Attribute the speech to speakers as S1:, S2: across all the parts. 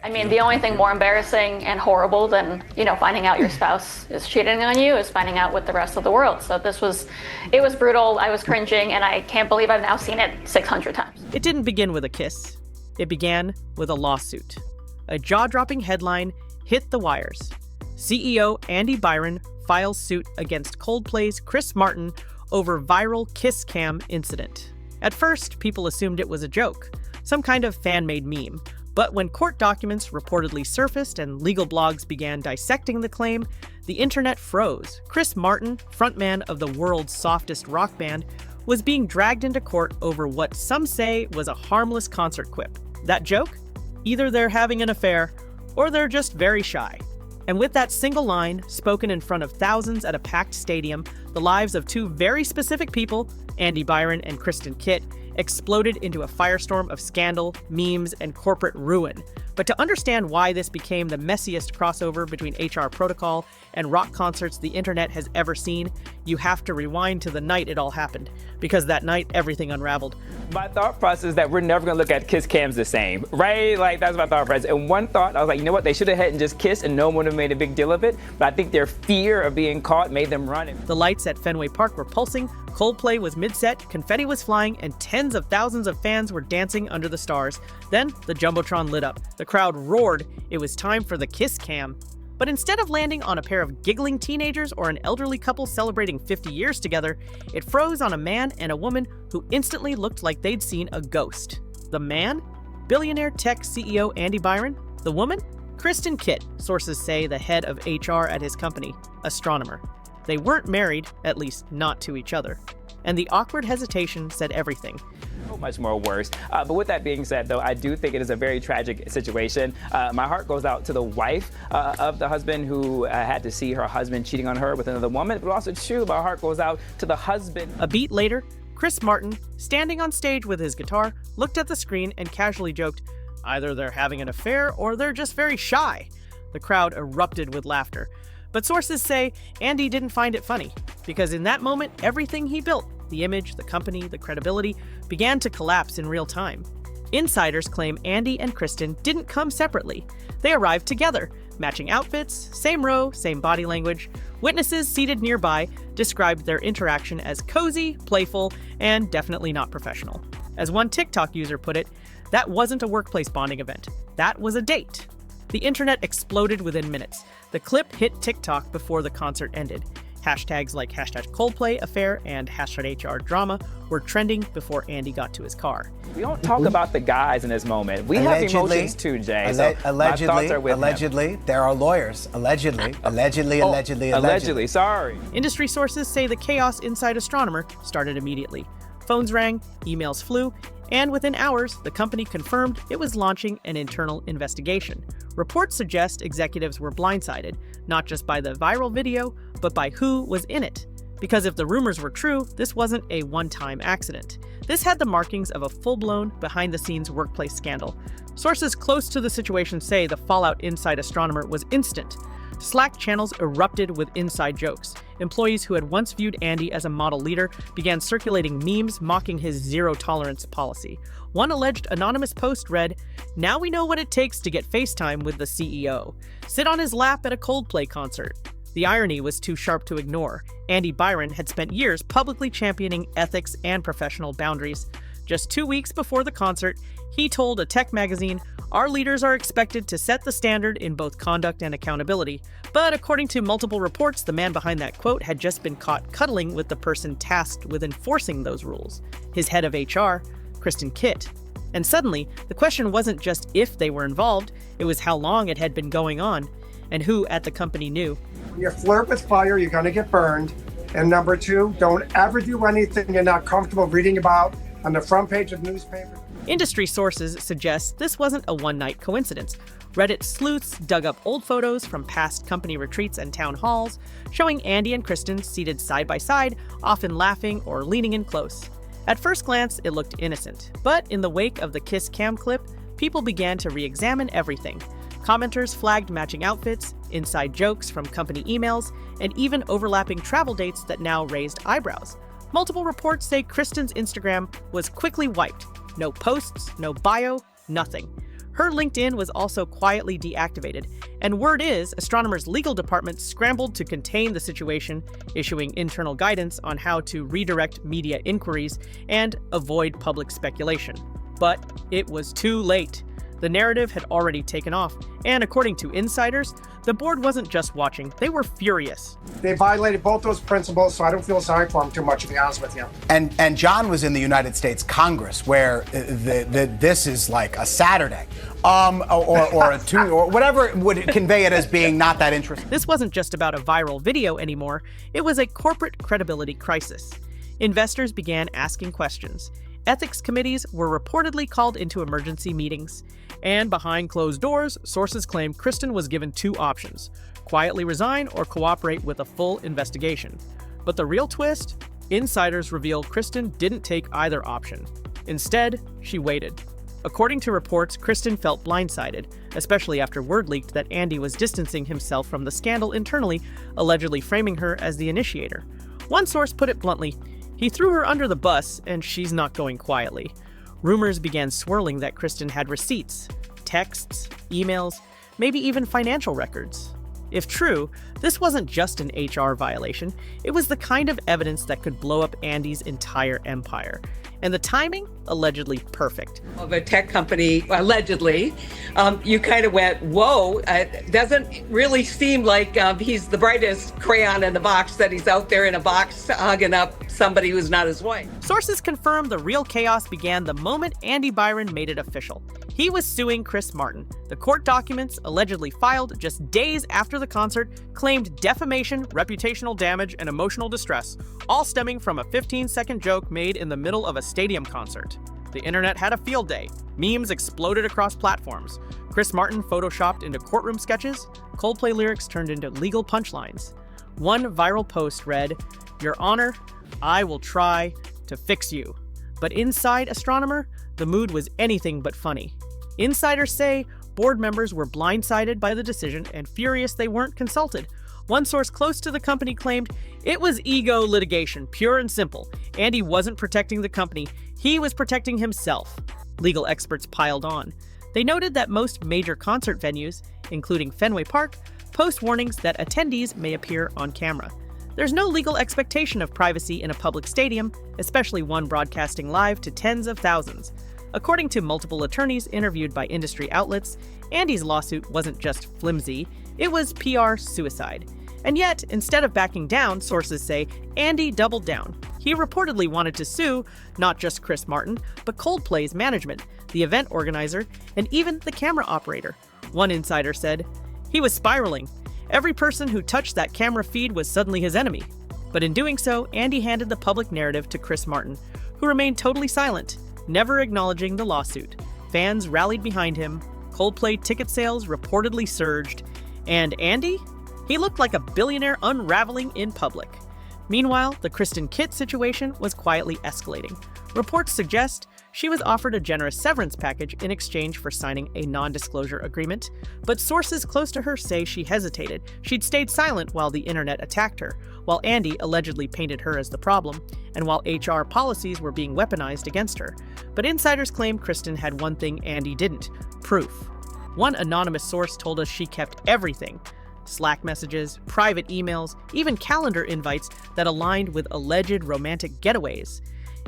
S1: I mean, the only thing more embarrassing and horrible than, finding out your spouse is cheating on you is finding out with the rest of the world. So it was brutal. I was cringing, and I can't believe I've now seen it 600 times.
S2: It didn't begin with a kiss. It began with a lawsuit. A jaw-dropping headline hit the wires. CEO Andy Byron files suit against Coldplay's Chris Martin over viral kiss cam incident. At first, people assumed it was a joke, some kind of fan-made meme. But when court documents reportedly surfaced and legal blogs began dissecting the claim, the internet froze. Chris Martin, frontman of the world's softest rock band, was being dragged into court over what some say was a harmless concert quip. That joke? Either they're having an affair, or they're just very shy. And with that single line, spoken in front of thousands at a packed stadium, the lives of two very specific people, Andy Byron and Kristen Kit, exploded into a firestorm of scandal, memes, and corporate ruin. But to understand why this became the messiest crossover between HR protocol and rock concerts the internet has ever seen, you have to rewind to the night it all happened, because that night everything unraveled.
S3: My thought process is that we're never gonna look at kiss cams the same, right? Like, that's my thought process. And one thought, I was like, you know what, they should have had and just kissed and no one would have made a big deal of it. But I think their fear of being caught made them run.
S2: The lights at Fenway Park were pulsing, Coldplay was mid-set, confetti was flying, and tens of thousands of fans were dancing under the stars. Then the Jumbotron lit up. The crowd roared. It was time for the kiss cam. But instead of landing on a pair of giggling teenagers or an elderly couple celebrating 50 years together, it froze on a man and a woman who instantly looked like they'd seen a ghost. The man? Billionaire tech CEO Andy Byron? The woman? Kristen Kit, sources say the head of HR at his company, astronomer. They weren't married, at least not to each other. And the awkward hesitation said everything.
S3: So much more worse. But with that being said, though, I do think it is a very tragic situation. My heart goes out to the wife of the husband who had to see her husband cheating on her with another woman. But also, too, my heart goes out to the husband.
S2: A beat later, Chris Martin, standing on stage with his guitar, looked at the screen and casually joked, either they're having an affair or they're just very shy. The crowd erupted with laughter. But sources say Andy didn't find it funny, because in that moment, everything he built, the image, the company, the credibility, began to collapse in real time. Insiders claim Andy and Kristen didn't come separately. They arrived together, matching outfits, same row, same body language. Witnesses seated nearby described their interaction as cozy, playful, and definitely not professional. As one TikTok user put it, that wasn't a workplace bonding event. That was a date. The internet exploded within minutes. The clip hit TikTok before the concert ended. Hashtags like #Coldplay affair and #HR drama were trending before Andy got to his car.
S3: We don't talk about the guys in this moment. We have emotions too, Jay. So my thoughts are with him.
S4: There are lawyers. Allegedly.
S3: Sorry.
S2: Industry sources say the chaos inside Astronomer started immediately. Phones rang, emails flew, and within hours, the company confirmed it was launching an internal investigation. Reports suggest executives were blindsided, not just by the viral video, but by who was in it. Because if the rumors were true, this wasn't a one-time accident. This had the markings of a full-blown, behind-the-scenes workplace scandal. Sources close to the situation say the fallout inside Astronomer was instant. Slack channels erupted with inside jokes. Employees who had once viewed Andy as a model leader began circulating memes mocking his zero-tolerance policy. One alleged anonymous post read, "Now we know what it takes to get FaceTime with the CEO. Sit on his lap at a Coldplay concert." The irony was too sharp to ignore. Andy Byron had spent years publicly championing ethics and professional boundaries. Just 2 weeks before the concert, he told a tech magazine, "Our leaders are expected to set the standard in both conduct and accountability." But according to multiple reports, the man behind that quote had just been caught cuddling with the person tasked with enforcing those rules, his head of HR, Kristen Kit. And suddenly, the question wasn't just if they were involved, it was how long it had been going on, and who at the company knew.
S5: When you flirt with fire, you're going to get burned. And number two, don't ever do anything you're not comfortable reading about on the front page of newspapers.
S2: Industry sources suggest this wasn't a one-night coincidence. Reddit sleuths dug up old photos from past company retreats and town halls, showing Andy and Kristen seated side by side, often laughing or leaning in close. At first glance, it looked innocent, but in the wake of the kiss cam clip, people began to re-examine everything. Commenters flagged matching outfits, inside jokes from company emails, and even overlapping travel dates that now raised eyebrows. Multiple reports say Kristen's Instagram was quickly wiped. No posts, no bio, nothing. Her LinkedIn was also quietly deactivated, and word is Astronomer's legal department scrambled to contain the situation, issuing internal guidance on how to redirect media inquiries and avoid public speculation. But it was too late. The narrative had already taken off, and according to insiders, the board wasn't just watching, they were furious.
S5: They violated both those principles, so I don't feel sorry for them too much, to be honest with you.
S4: And John was in the United States Congress, where this is like a Saturday, or a Tuesday, or whatever would convey it as being not that interesting.
S2: This wasn't just about a viral video anymore, it was a corporate credibility crisis. Investors began asking questions. Ethics committees were reportedly called into emergency meetings. And behind closed doors, sources claim Kristen was given two options: quietly resign or cooperate with a full investigation. But the real twist? Insiders reveal Kristen didn't take either option. Instead, she waited. According to reports, Kristen felt blindsided, especially after word leaked that Andy was distancing himself from the scandal internally, allegedly framing her as the initiator. One source put it bluntly: he threw her under the bus, and she's not going quietly. Rumors began swirling that Kristen had receipts, texts, emails, maybe even financial records. If true, this wasn't just an HR violation, it was the kind of evidence that could blow up Andy's entire empire. And the timing? Allegedly perfect.
S6: Of a tech company, allegedly, you kind of went, whoa, doesn't really seem like he's the brightest crayon in the box, that he's out there in a box hugging up somebody who's not his wife.
S2: Sources confirm the real chaos began the moment Andy Byron made it official. He was suing Chris Martin. The court documents, allegedly filed just days after the concert, claimed defamation, reputational damage, and emotional distress, all stemming from a 15-second joke made in the middle of a stadium concert. The internet had a field day. Memes exploded across platforms. Chris Martin photoshopped into courtroom sketches. Coldplay lyrics turned into legal punchlines. One viral post read, "Your Honor, I will try to fix you." But inside Astronomer, the mood was anything but funny. Insiders say board members were blindsided by the decision and furious they weren't consulted. One source close to the company claimed it was ego litigation, pure and simple. Andy wasn't protecting the company, he was protecting himself. Legal experts piled on. They noted that most major concert venues, including Fenway Park, post warnings that attendees may appear on camera. There's no legal expectation of privacy in a public stadium, especially one broadcasting live to tens of thousands. According to multiple attorneys interviewed by industry outlets, Andy's lawsuit wasn't just flimsy, it was PR suicide. And yet, instead of backing down, sources say Andy doubled down. He reportedly wanted to sue not just Chris Martin, but Coldplay's management, the event organizer, and even the camera operator. One insider said, "He was spiraling. Every person who touched that camera feed was suddenly his enemy." But in doing so, Andy handed the public narrative to Chris Martin, who remained totally silent, never acknowledging the lawsuit. Fans rallied behind him, Coldplay ticket sales reportedly surged, and Andy? He looked like a billionaire unraveling in public. Meanwhile, the Kristen Kit situation was quietly escalating. Reports suggest she was offered a generous severance package in exchange for signing a non-disclosure agreement, but sources close to her say she hesitated. She'd stayed silent while the internet attacked her, while Andy allegedly painted her as the problem, and while HR policies were being weaponized against her. But insiders claim Kristen had one thing Andy didn't: proof. One anonymous source told us she kept everything: Slack messages, private emails, even calendar invites that aligned with alleged romantic getaways.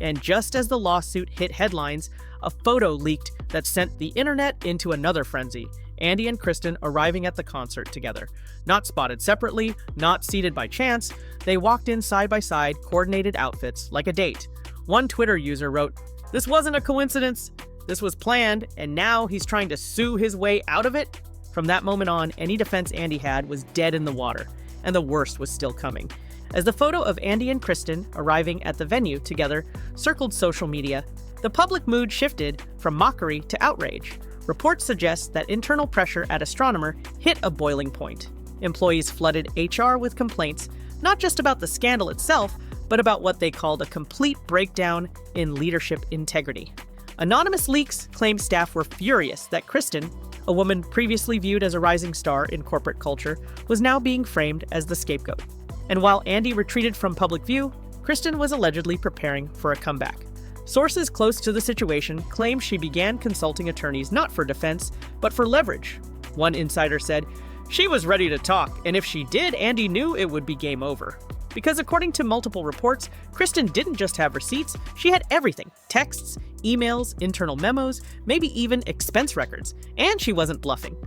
S2: And just as the lawsuit hit headlines, a photo leaked that sent the internet into another frenzy. Andy and Kristen arriving at the concert together. Not spotted separately, not seated by chance, they walked in side by side, coordinated outfits, like a date. One Twitter user wrote, "This wasn't a coincidence, this was planned, and now he's trying to sue his way out of it." From that moment on, any defense Andy had was dead in the water, and the worst was still coming. As the photo of Andy and Kristen arriving at the venue together circled social media, the public mood shifted from mockery to outrage. Reports suggest that internal pressure at Astronomer hit a boiling point. Employees flooded HR with complaints, not just about the scandal itself, but about what they called a complete breakdown in leadership integrity. Anonymous leaks claim staff were furious that Kristen, a woman previously viewed as a rising star in corporate culture, was now being framed as the scapegoat. And while Andy retreated from public view, Kristen was allegedly preparing for a comeback. Sources close to the situation claim she began consulting attorneys not for defense, but for leverage. One insider said, "She was ready to talk, and if she did, Andy knew it would be game over." Because according to multiple reports, Kristen didn't just have receipts, she had everything: texts, emails, internal memos, maybe even expense records. And she wasn't bluffing.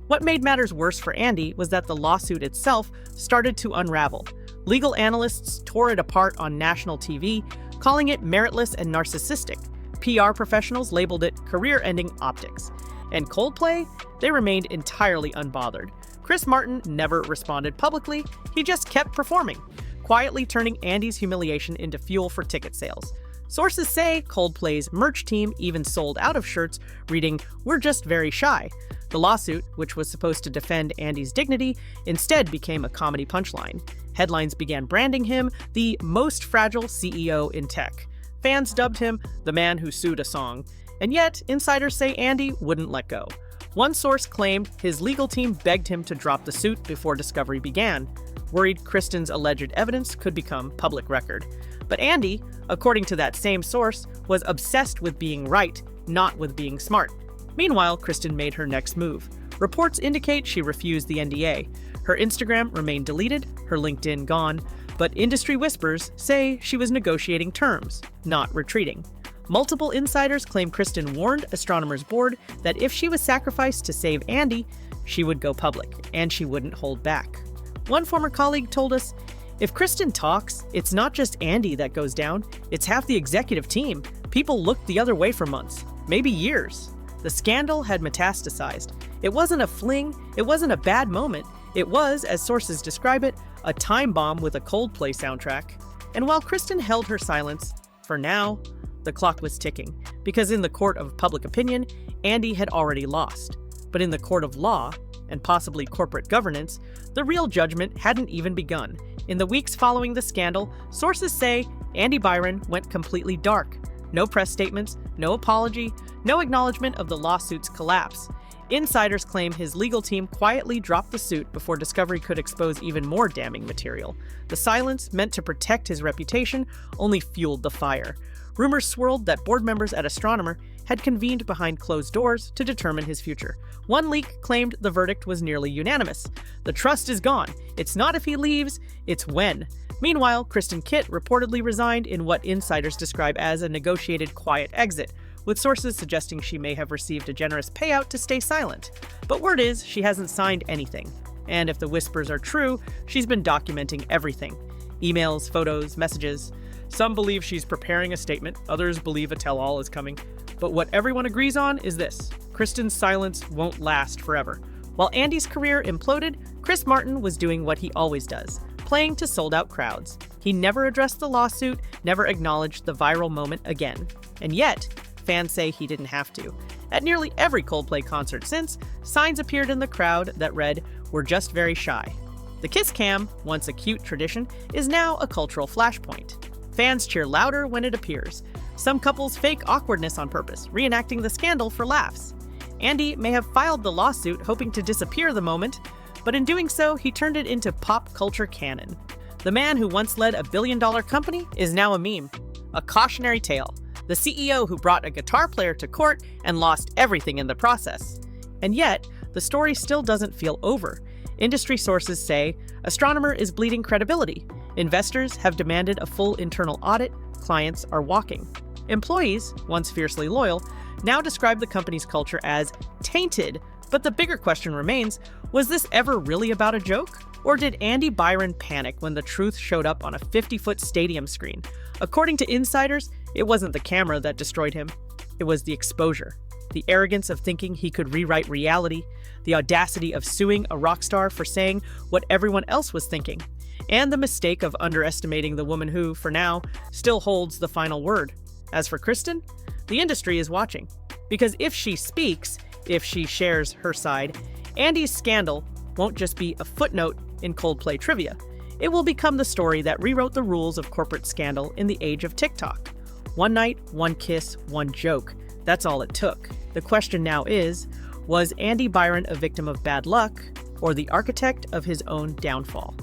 S2: What made matters worse for Andy was that the lawsuit itself started to unravel. Legal analysts tore it apart on national TV, calling it meritless and narcissistic. PR professionals labeled it career-ending optics. And Coldplay? They remained entirely unbothered. Chris Martin never responded publicly, he just kept performing, quietly turning Andy's humiliation into fuel for ticket sales. Sources say Coldplay's merch team even sold out of shirts reading, "We're just very shy." The lawsuit, which was supposed to defend Andy's dignity, instead became a comedy punchline. Headlines began branding him the most fragile CEO in tech. Fans dubbed him the man who sued a song. And yet, insiders say Andy wouldn't let go. One source claimed his legal team begged him to drop the suit before discovery began, worried Kristen's alleged evidence could become public record. But Andy, according to that same source, was obsessed with being right, not with being smart. Meanwhile, Kristen made her next move. Reports indicate she refused the NDA. Her Instagram remained deleted, her LinkedIn gone, but industry whispers say she was negotiating terms, not retreating. Multiple insiders claim Kristen warned Astronomers Board that if she was sacrificed to save Andy, she would go public, and she wouldn't hold back. One former colleague told us, "If Kristen talks, it's not just Andy that goes down, it's half the executive team. People looked the other way for months, maybe years." The scandal had metastasized. It wasn't a fling, it wasn't a bad moment. It was, as sources describe it, a time bomb with a Coldplay soundtrack. And while Kristen held her silence, for now, the clock was ticking. Because in the court of public opinion, Andy had already lost. But in the court of law, and possibly corporate governance, the real judgment hadn't even begun. In the weeks following the scandal, sources say Andy Byron went completely dark. No press statements, no apology, no acknowledgement of the lawsuit's collapse. Insiders claim his legal team quietly dropped the suit before discovery could expose even more damning material. The silence, meant to protect his reputation, only fueled the fire. Rumors swirled that board members at Astronomer had convened behind closed doors to determine his future. One leak claimed the verdict was nearly unanimous. The trust is gone. It's not if he leaves, it's when. Meanwhile, Kristen Kit reportedly resigned in what insiders describe as a negotiated quiet exit, with sources suggesting she may have received a generous payout to stay silent. But word is she hasn't signed anything. And if the whispers are true, she's been documenting everything. Emails, photos, messages. Some believe she's preparing a statement, others believe a tell-all is coming. But what everyone agrees on is this: Kristen's silence won't last forever. While Andy's career imploded, Chris Martin was doing what he always does, playing to sold-out crowds. He never addressed the lawsuit, never acknowledged the viral moment again. And yet, fans say he didn't have to. At nearly every Coldplay concert since, signs appeared in the crowd that read, "We're just very shy." The kiss cam, once a cute tradition, is now a cultural flashpoint. Fans cheer louder when it appears. Some couples fake awkwardness on purpose, reenacting the scandal for laughs. Andy may have filed the lawsuit hoping to disappear the moment, but in doing so, he turned it into pop culture canon. The man who once led a billion-dollar company is now a meme, a cautionary tale. The CEO who brought a guitar player to court and lost everything in the process. And yet, the story still doesn't feel over. Industry sources say Astronomer is bleeding credibility. Investors have demanded a full internal audit. Clients are walking. Employees, once fiercely loyal, now describe the company's culture as tainted. But the bigger question remains, was this ever really about a joke? Or did Andy Byron panic when the truth showed up on a 50-foot stadium screen? According to insiders, it wasn't the camera that destroyed him. It was the exposure. The arrogance of thinking he could rewrite reality. The audacity of suing a rock star for saying what everyone else was thinking. And the mistake of underestimating the woman who, for now, still holds the final word. As for Kristen, the industry is watching. Because if she speaks, if she shares her side, Andy's scandal won't just be a footnote in Coldplay trivia. It will become the story that rewrote the rules of corporate scandal in the age of TikTok. One night, one kiss, one joke. That's all it took. The question now is, was Andy Byron a victim of bad luck or the architect of his own downfall?